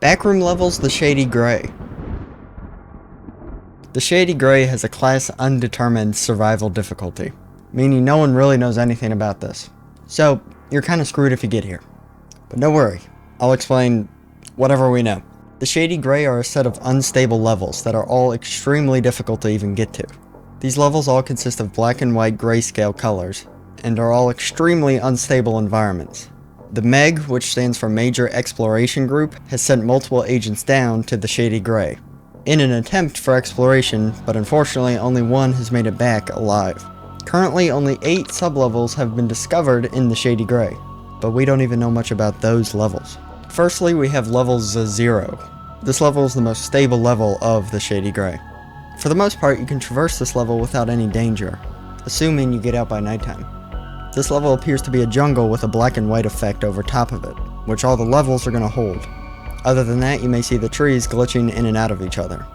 Backroom levels the Shady Gray. The Shady Gray has a class undetermined survival difficulty, meaning no one really knows anything about this. So, you're kinda screwed if you get here. But don't worry, I'll explain whatever we know. The Shady Gray are a set of unstable levels that are all extremely difficult to even get to. These levels all consist of black and white grayscale colors, and are all extremely unstable environments. The MEG, which stands for Major Exploration Group, has sent multiple agents down to the Shady Gray in an attempt for exploration, but unfortunately only one has made it back alive. Currently only 8 sublevels have been discovered in the Shady Gray, but we don't even know much about those levels. Firstly, we have level Th0. This level is the most stable level of the Shady Gray. For the most part, you can traverse this level without any danger, assuming you get out by nighttime. This level appears to be a jungle with a black and white effect over top of it, which all the levels are going to hold. Other than that, you may see the trees glitching in and out of each other.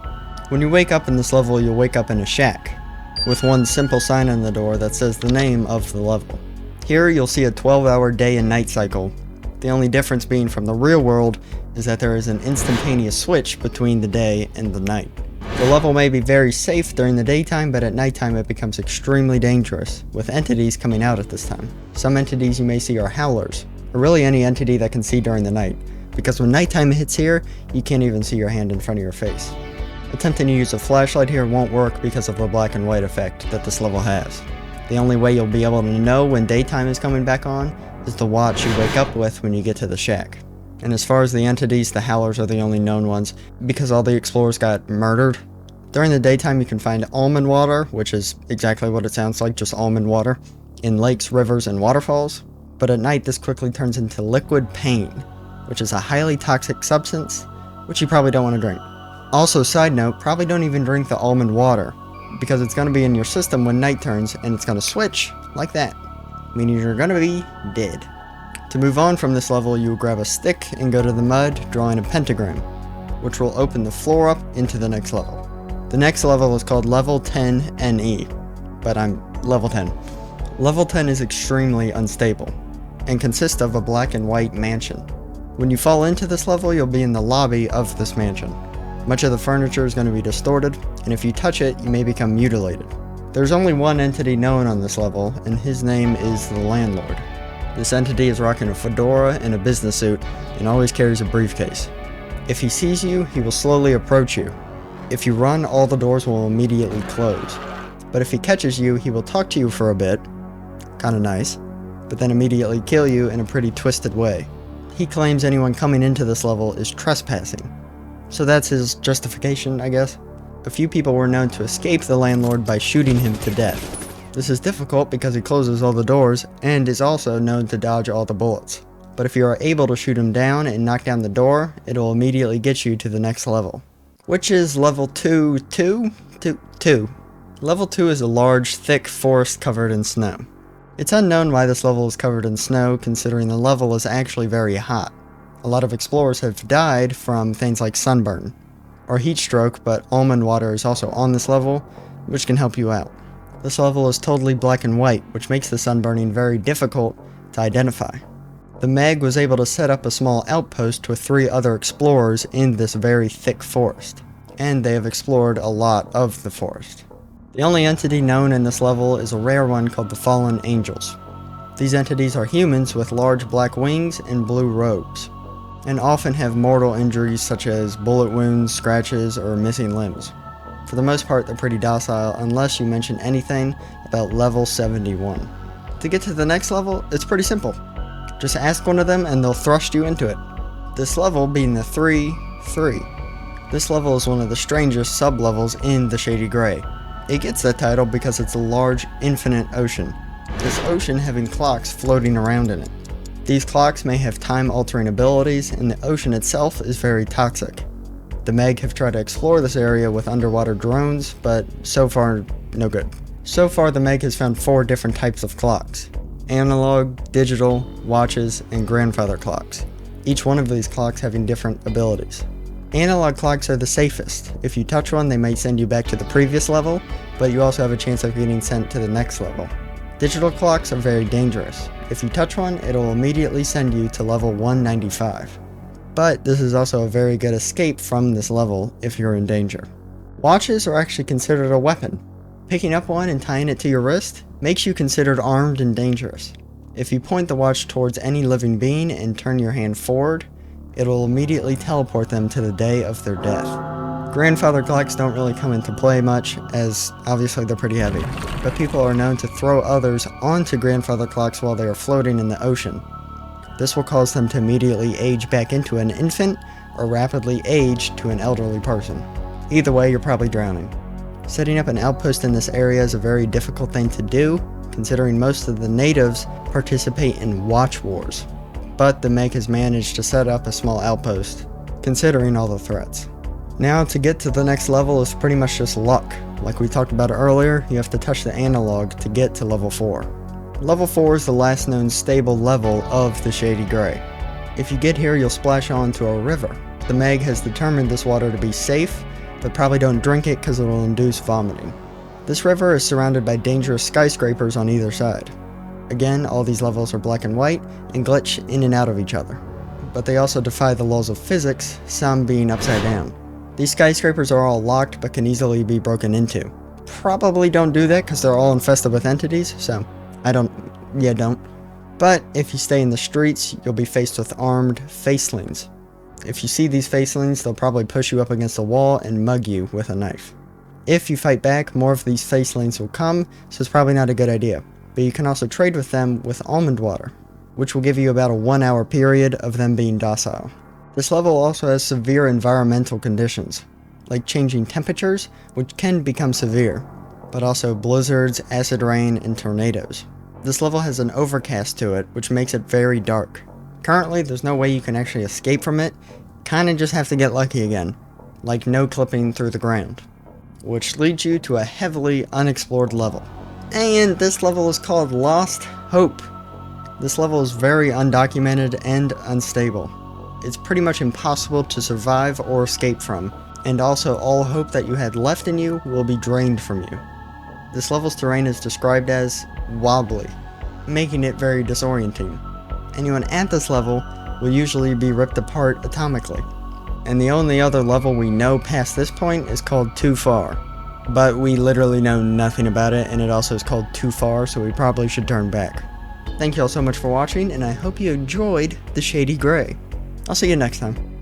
When you wake up in this level, you'll wake up in a shack, with one simple sign on the door that says the name of the level. Here, you'll see a 12-hour day and night cycle. The only difference being from the real world is that there is an instantaneous switch between the day and the night. The level may be very safe during the daytime, but at nighttime it becomes extremely dangerous, with entities coming out at this time. Some entities you may see are howlers, or really any entity that can see during the night, because when nighttime hits here, you can't even see your hand in front of your face. Attempting to use a flashlight here won't work because of the black and white effect that this level has. The only way you'll be able to know when daytime is coming back on is the watch you wake up with when you get to the shack. And as far as the entities, the howlers are the only known ones, because all the explorers got murdered. During the daytime you can find almond water, which is exactly what it sounds like, just almond water, in lakes, rivers, and waterfalls. But at night this quickly turns into liquid pain, which is a highly toxic substance, which you probably don't want to drink. Also, side note, probably don't even drink the almond water, because it's going to be in your system when night turns, and it's going to switch like that, meaning you're going to be dead. To move on from this level, you will grab a stick and go to the mud, drawing a pentagram, which will open the floor up into the next level. The next level is called Level 10 NE, but I'm level 10. Level 10 is extremely unstable, and consists of a black and white mansion. When you fall into this level, you'll be in the lobby of this mansion. Much of the furniture is going to be distorted, and if you touch it, you may become mutilated. There's only one entity known on this level, and his name is the Landlord. This entity is rocking a fedora and a business suit, and always carries a briefcase. If he sees you, he will slowly approach you. If you run, all the doors will immediately close. But if he catches you, he will talk to you for a bit, kinda nice, but then immediately kill you in a pretty twisted way. He claims anyone coming into this level is trespassing. So that's his justification, I guess. A few people were known to escape the Landlord by shooting him to death. This is difficult because he closes all the doors, and is also known to dodge all the bullets. But if you are able to shoot him down and knock down the door, it'll immediately get you to the next level, which is level 2. Level 2 is a large, thick forest covered in snow. It's unknown why this level is covered in snow, considering the level is actually very hot. A lot of explorers have died from things like sunburn or heat stroke, but almond water is also on this level, which can help you out. This level is totally black and white, which makes the sunburning very difficult to identify. The MEG was able to set up a small outpost with 3 other explorers in this very thick forest, and they have explored a lot of the forest. The only entity known in this level is a rare one called the Fallen Angels. These entities are humans with large black wings and blue robes, and often have mortal injuries such as bullet wounds, scratches, or missing limbs. For the most part, they're pretty docile unless you mention anything about level 71. To get to the next level, it's pretty simple. Just ask one of them and they'll thrust you into it. This level being the Th3. This level is one of the strangest sublevels in the Shady Gray. It gets that title because it's a large, infinite ocean. This ocean having clocks floating around in it. These clocks may have time-altering abilities, and the ocean itself is very toxic. The MEG have tried to explore this area with underwater drones, but so far, no good. So far, the MEG has found 4 different types of clocks: analog, digital, watches, and grandfather clocks. Each one of these clocks having different abilities. Analog clocks are the safest. If you touch one, they might send you back to the previous level, but you also have a chance of getting sent to the next level. Digital clocks are very dangerous. If you touch one, it'll immediately send you to level 195. but this is also a very good escape from this level if you're in danger. Watches are actually considered a weapon. Picking up one and tying it to your wrist makes you considered armed and dangerous. If you point the watch towards any living being and turn your hand forward, it will immediately teleport them to the day of their death. Grandfather clocks don't really come into play much, as obviously they're pretty heavy, but people are known to throw others onto grandfather clocks while they are floating in the ocean. This will cause them to immediately age back into an infant or rapidly age to an elderly person. Either way, you're probably drowning. Setting up an outpost in this area is a very difficult thing to do, considering most of the natives participate in watch wars. But the Meg has managed to set up a small outpost, considering all the threats. Now, to get to the next level is pretty much just luck. Like we talked about earlier, you have to touch the analog to get to level 4. Level 4 is the last known stable level of the Shady Gray. If you get here, you'll splash onto a river. The Meg has determined this water to be safe, but probably don't drink it because it will induce vomiting. This river is surrounded by dangerous skyscrapers on either side. Again, all these levels are black and white and glitch in and out of each other. But they also defy the laws of physics, some being upside down. These skyscrapers are all locked but can easily be broken into. Probably don't do that because they're all infested with entities, so don't. But if you stay in the streets, you'll be faced with armed facelings. If you see these facelings, they'll probably push you up against a wall and mug you with a knife. If you fight back, more of these facelings will come, so it's probably not a good idea. But you can also trade with them with almond water, which will give you about a 1 hour period of them being docile. This level also has severe environmental conditions, like changing temperatures, which can become severe, but also blizzards, acid rain, and tornadoes. This level has an overcast to it, which makes it very dark. Currently, there's no way you can actually escape from it, kinda just have to get lucky again, like no clipping through the ground, which leads you to a heavily unexplored level. And this level is called Lost Hope. This level is very undocumented and unstable. It's pretty much impossible to survive or escape from, and also all hope that you had left in you will be drained from you. This level's terrain is described as wobbly, making it very disorienting. Anyone at this level will usually be ripped apart atomically. And the only other level we know past this point is called Too Far. But we literally know nothing about it, and it also is called Too Far, so we probably should turn back. Thank you all so much for watching, and I hope you enjoyed the Shady Gray. I'll see you next time.